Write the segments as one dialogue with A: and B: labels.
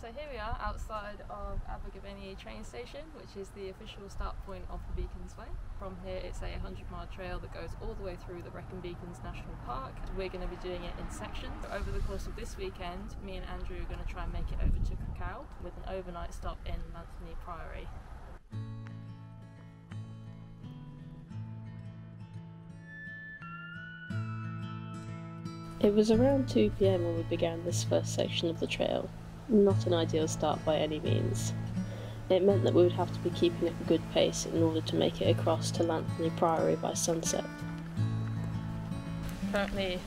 A: So here we are outside of Abergavenny train station, which is the official start point of the Beacons Way. From here it's a 100-mile trail that goes all the way through the Brecon Beacons National Park. We're going to be doing it in sections. Over the course of this weekend, me and Andrew are going to try and make it over to Crickhowell with an overnight stop in Mountain Priory.
B: It was around 2 PM when we began this first section of the trail. Not an ideal start by any means. It meant that we would have to be keeping up a good pace in order to make it across to Mountain Priory by sunset.
A: Currently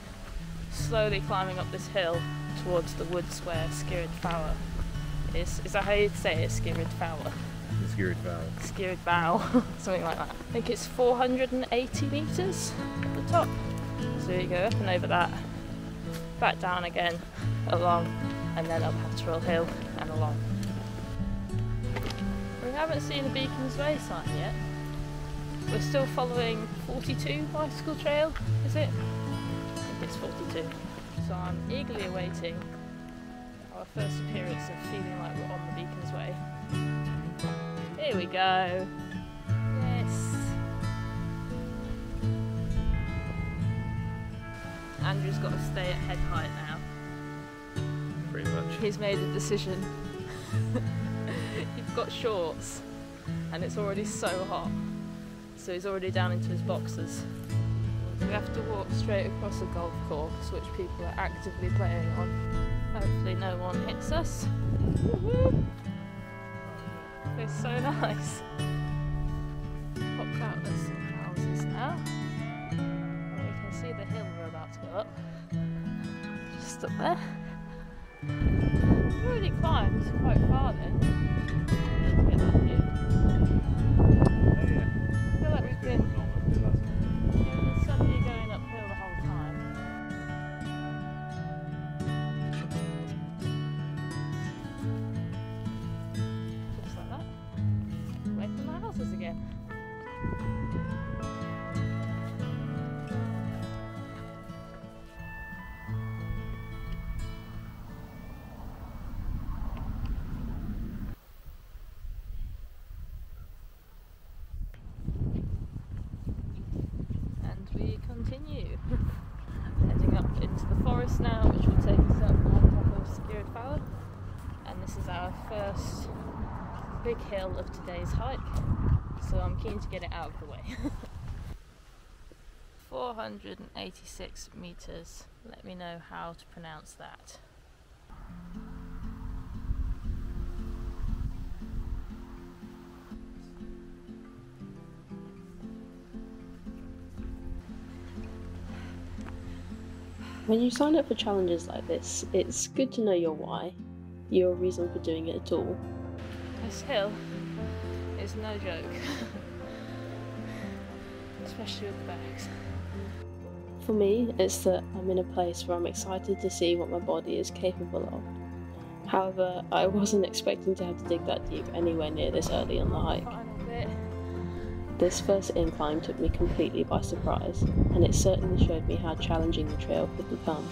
A: slowly climbing up this hill towards the woods where Skirrid Fowler is. Is that how you'd say it? Skirrid Fowler?
C: Skirrid Fowler.
A: Skirrid Fowler, something like that. I think it's 480 metres at the top. So you go up and over that, back down again, along, and then up Hatterell Hill and along. We haven't seen a Beacons Way sign yet. We're still following 42 bicycle trail, is it? I think it's 42. So I'm eagerly awaiting our first appearance of feeling like we're on the Beacons Way. Here we go. Yes. Andrew's got to stay at head height now.
C: Pretty much.
A: He's made a decision. He's got shorts and it's already so hot, so he's already down into his boxers. We have to walk straight across a golf course which people are actively playing on. Hopefully no one hits us. Woohoo! It's so nice. Popped out at some houses now. And we can see the hill we're about to go up. Just up there. We've already climbed quite far then. To get that view. I feel like we've been suddenly going uphill the whole time. Just like that. Away from the houses again. We continue heading up into the forest now, which will take us up on top of Skirrid Fowler, and this is our first big hill of today's hike, so I'm keen to get it out of the way. 486 metres, let me know how to pronounce that.
B: When you sign up for challenges like this, it's good to know your why, your reason for doing it at all.
A: This hill is no joke, especially with the bags.
B: For me, it's that I'm in a place where I'm excited to see what my body is capable of. However, I wasn't expecting to have to dig that deep anywhere near this early on the hike.
A: Final bit.
B: This first incline took me completely by surprise, and it certainly showed me how challenging the trail could become.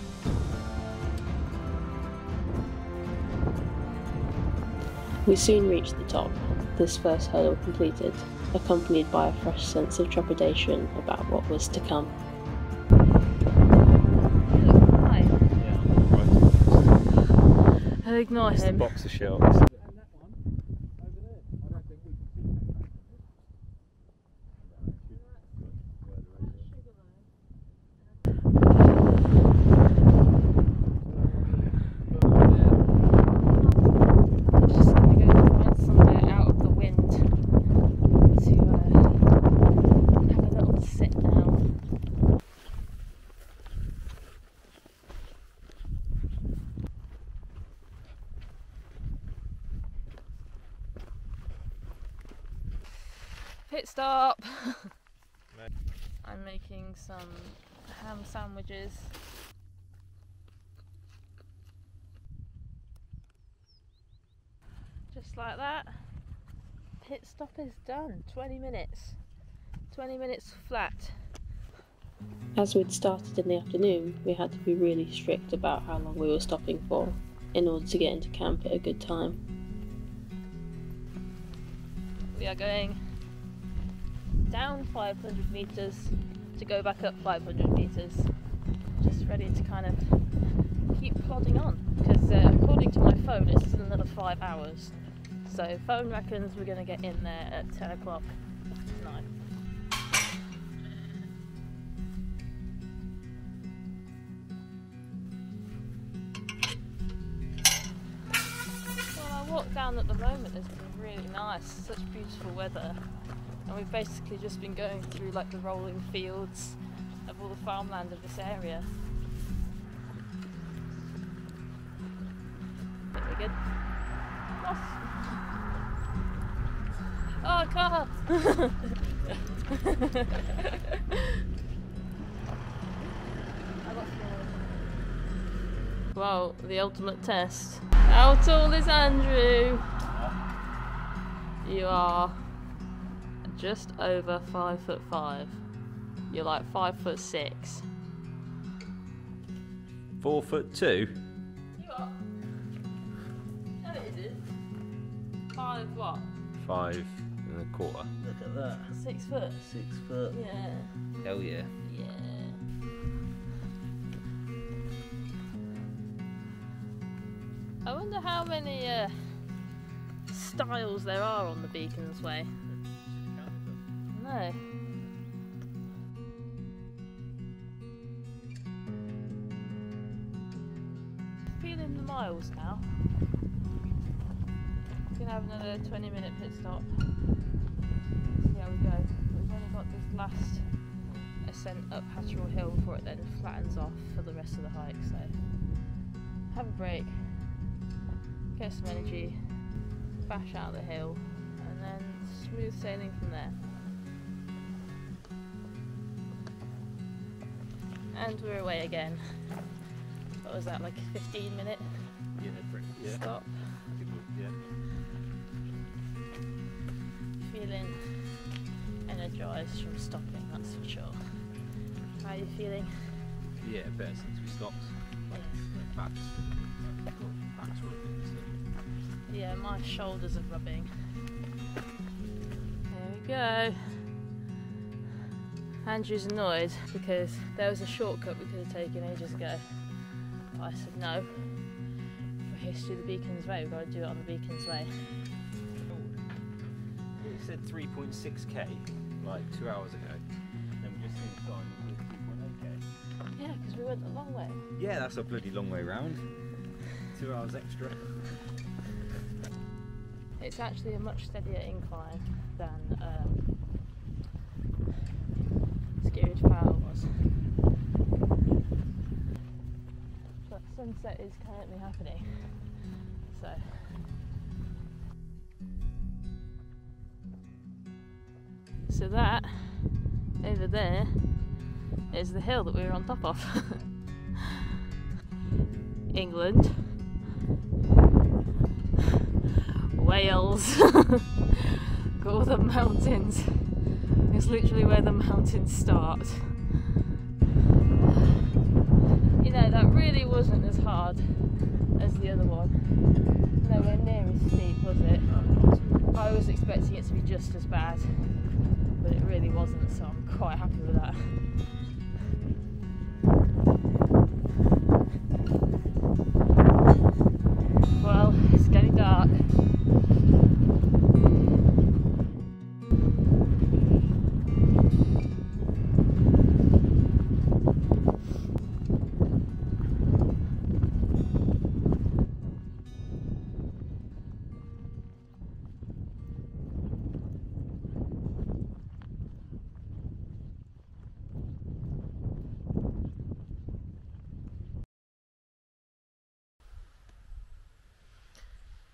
B: We soon reached the top, this first hurdle completed, accompanied by a fresh sense of trepidation about what was to come.
A: You look fine.
C: Yeah, right.
A: I'll ignore
C: It's
A: him.
C: the boxer shorts.
A: Pit stop! I'm making some ham sandwiches. Just like that. Pit stop is done. 20 minutes. 20 minutes flat.
B: As we'd started in the afternoon, we had to be really strict about how long we were stopping for. in order to get into camp at a good time.
A: We are going down 500 metres to go back up 500 metres. Just ready to kind of keep plodding on, because according to my phone it's still another 5 hours. So phone reckons we're going to get in there at 10 o'clock tonight. Well, our walk down at the moment has been really nice, such beautiful weather, and we've basically just been going through like the rolling fields of all the farmland of this area. Think we're good? Yes. Oh, car! Well, the ultimate test. How tall is Andrew? You are just over 5'5". You're like 5'6".
C: 4'2".
A: You are? No, it isn't. 5 what?
C: 5 1/4.
D: Look at that.
A: 6 foot?
D: 6 foot.
A: Yeah.
C: Hell yeah.
A: Yeah. I wonder how many styles there are on the Beacons Way. No. Feeling the miles now. Gonna have another 20-minute pit stop. See how we go. We've only got this last ascent up Hatcherell Hill before it then flattens off for the rest of the hike, so have a break, get some energy, bash out the hill, and then smooth sailing from there. And we're away again. What was that, like a 15-minute
C: Yeah, pretty. Yeah.
A: stop?
C: Yeah.
A: Feeling energised from stopping, that's for sure. How are you feeling?
C: Yeah, better since we stopped. Backs rubbing.
A: Yeah, my shoulders are rubbing. There we go. Andrew's annoyed because there was a shortcut we could have taken ages ago. But I said no. For history of the Beacons Way, we've got to do it on the Beacons Way.
C: It said 3.6k like 2 hours ago. Then we just finished on with 3.8k.
A: Yeah, because we went a long way.
C: Yeah, that's a bloody long way round. 2 hours extra.
A: It's actually a much steadier incline than Crickhowell was. But sunset is currently happening, so that over there is the hill that we were on top of. England, Wales, got all the mountains. It's literally where the mountains start. You know, that really wasn't as hard as the other one. Nowhere near as steep, was it? I was expecting it to be just as bad, but it really wasn't, so I'm quite happy with that. Well, it's getting dark.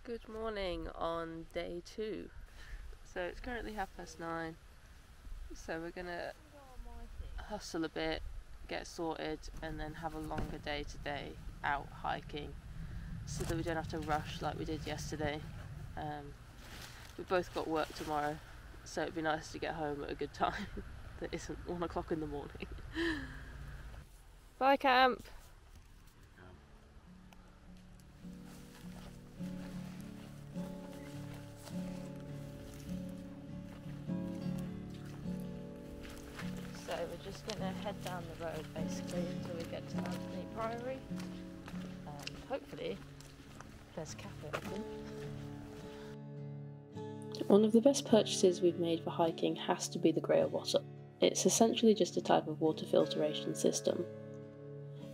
A: Good morning on day 2. So it's currently 9:30, so we're gonna hustle a bit, get sorted, and then have a longer day today out hiking so that we don't have to rush like we did yesterday. We've both got work tomorrow, so it'd be nice to get home at a good time that isn't 1 o'clock in the morning. Bye camp! we're just going to head down the road basically until we get to Anthony Priory. Hopefully there's a cafe open.
B: One of the best purchases we've made for hiking has to be the Grail bottle. It's essentially just a type of water filtration system.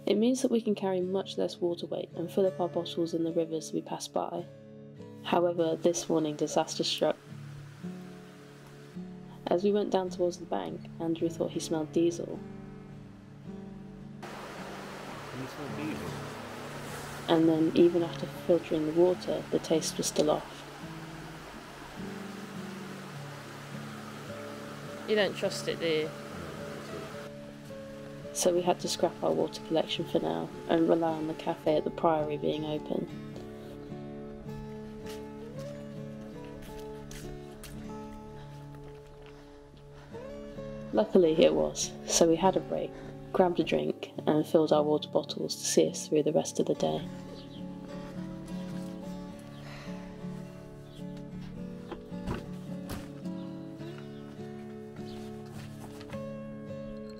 B: It means that we can carry much less water weight and fill up our bottles in the rivers we pass by. However, this morning disaster struck. As we went down towards the bank, Andrew thought he smelled diesel.
C: Can you smell diesel?
B: And then, even after filtering the water, the taste was still off.
A: You don't trust it, do you?
B: So we had to scrap our water collection for now and rely on the cafe at the Priory being open. Luckily it was, so we had a break, grabbed a drink and filled our water bottles to see us through the rest of the day.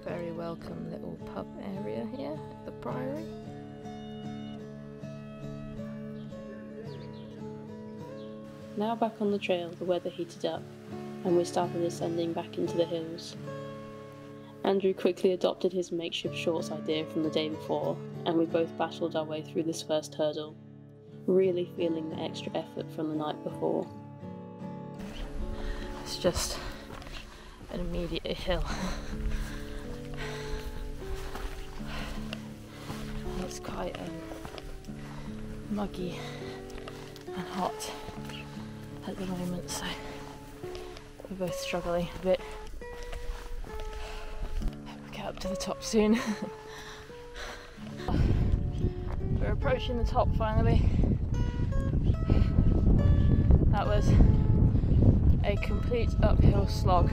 A: Very welcome little pub area here at the Priory.
B: Now back on the trail, the weather heated up and we started ascending back into the hills. Andrew quickly adopted his makeshift shorts idea from the day before, and we both battled our way through this first hurdle, really feeling the extra effort from the night before.
A: It's just an immediate hill. It's quite muggy and hot at the moment, so we're both struggling a bit. We'll get up to the top soon. We're approaching the top finally. That was a complete uphill slog.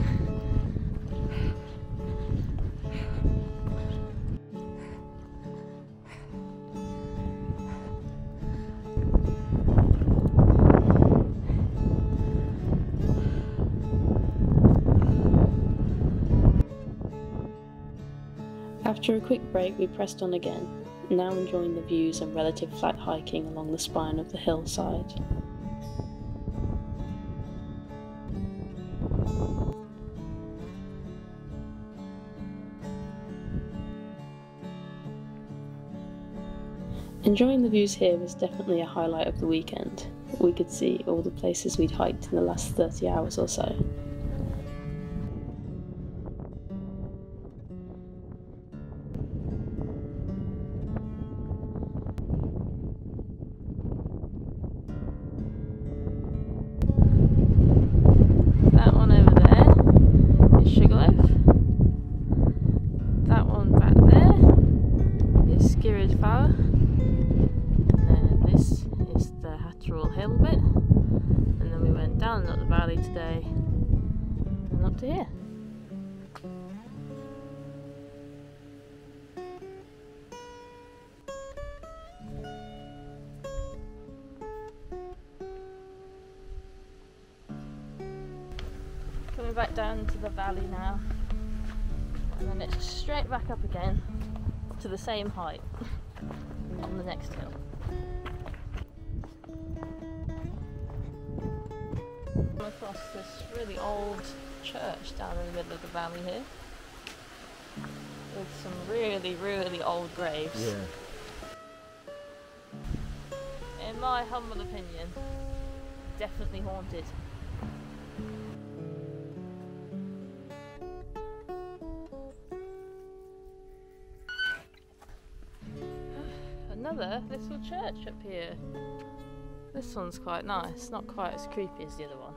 B: After a quick break, we pressed on again, now enjoying the views and relative flat hiking along the spine of the hillside. Enjoying the views here was definitely a highlight of the weekend. We could see all the places we'd hiked in the last 30 hours or so.
A: Hill bit, and then we went down up the valley today and up to here. Coming back down into the valley now, and then it's straight back up again to the same height on the next hill. Across this really old church down in the middle of the valley here with some really old graves.
C: Yeah.
A: In my humble opinion, definitely haunted. Another little church up here. This one's quite nice, not quite as creepy as the other one.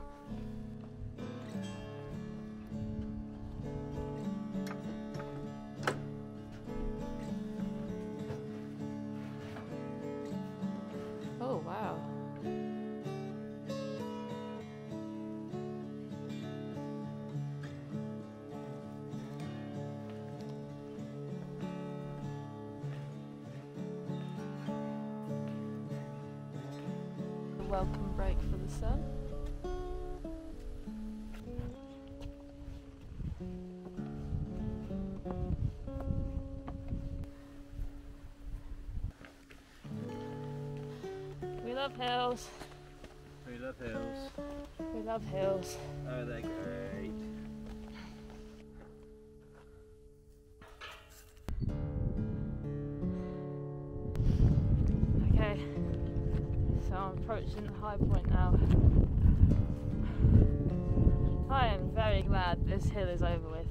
A: Oh wow. A welcome break for the sun. love hills.
C: We love hills.
A: We love hills.
C: Oh, they're great.
A: Okay, so I'm approaching the high point now. I am very glad this hill is over with.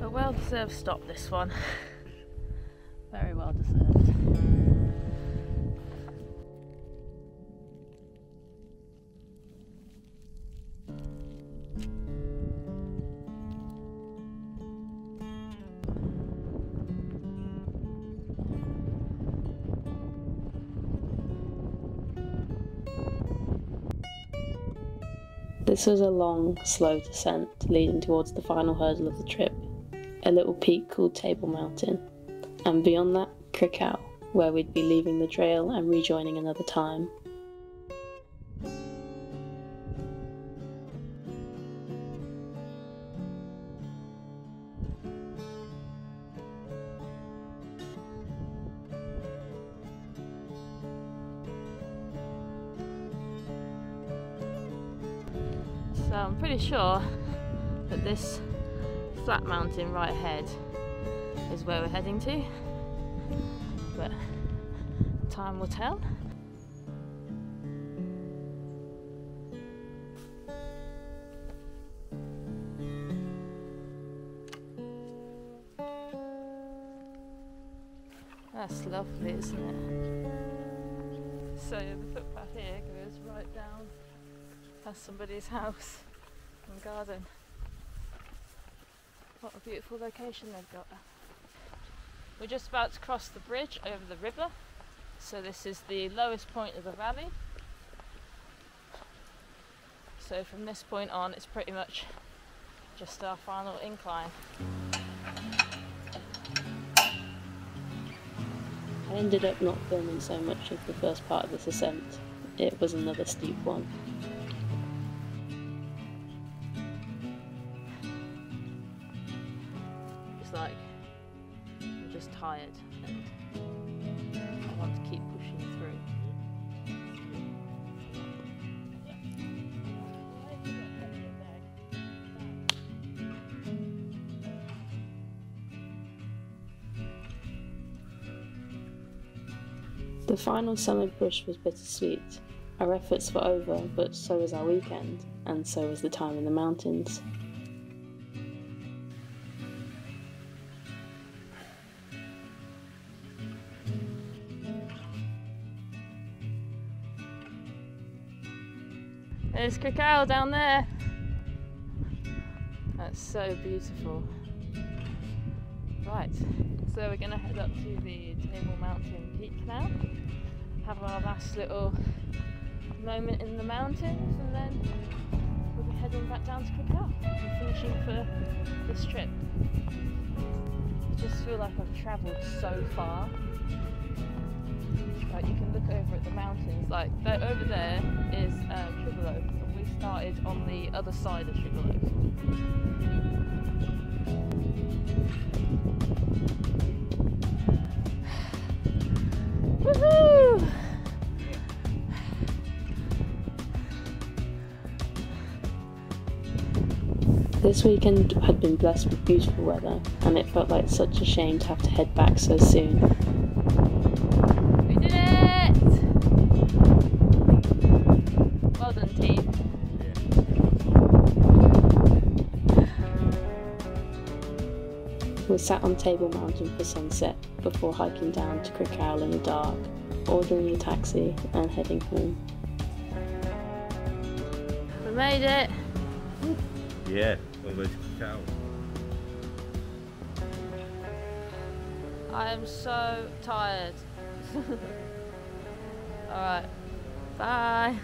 A: A well-deserved stop, this one. Very well deserved.
B: This was a long, slow descent leading towards the final hurdle of the trip, a little peak called Table Mountain, and beyond that, Crickhowell, where we'd be leaving the trail and rejoining another time.
A: So I'm pretty sure that this flat mountain right ahead is where we're heading to, but time will tell. That's lovely, isn't it? So the footpath here goes right down past somebody's house and garden. What a beautiful location they've got. We're just about to cross the bridge over the river, so this is the lowest point of the valley. So from this point on it's pretty much just our final incline.
B: I ended up not filming so much of the first part of this ascent. It was another steep one.
A: It's like I'm just tired and I want to keep pushing through.
B: The final summit push was bittersweet. Our efforts were over, but so was our weekend, and so was the time in the mountains.
A: There's Crickhowell down there. That's so beautiful. Right, so we're going to head up to the Table Mountain peak now, have our last little moment in the mountains, and then we'll be heading back down to Crickhowell and finishing for this trip. I just feel like I've travelled so far. Like you can look over at the mountains, like over there is Crickhowell, and we started on the other side of Crickhowell. Woohoo!
B: This weekend had been blessed with beautiful weather, and it felt like such a shame to have to head back so soon.
A: We did it! Well done, team.
B: We sat on Table Mountain for sunset before hiking down to Crickhowell in the dark, ordering a taxi and heading home.
A: We made it!
C: Yeah, almost cow.
A: I am so tired. Alright, bye!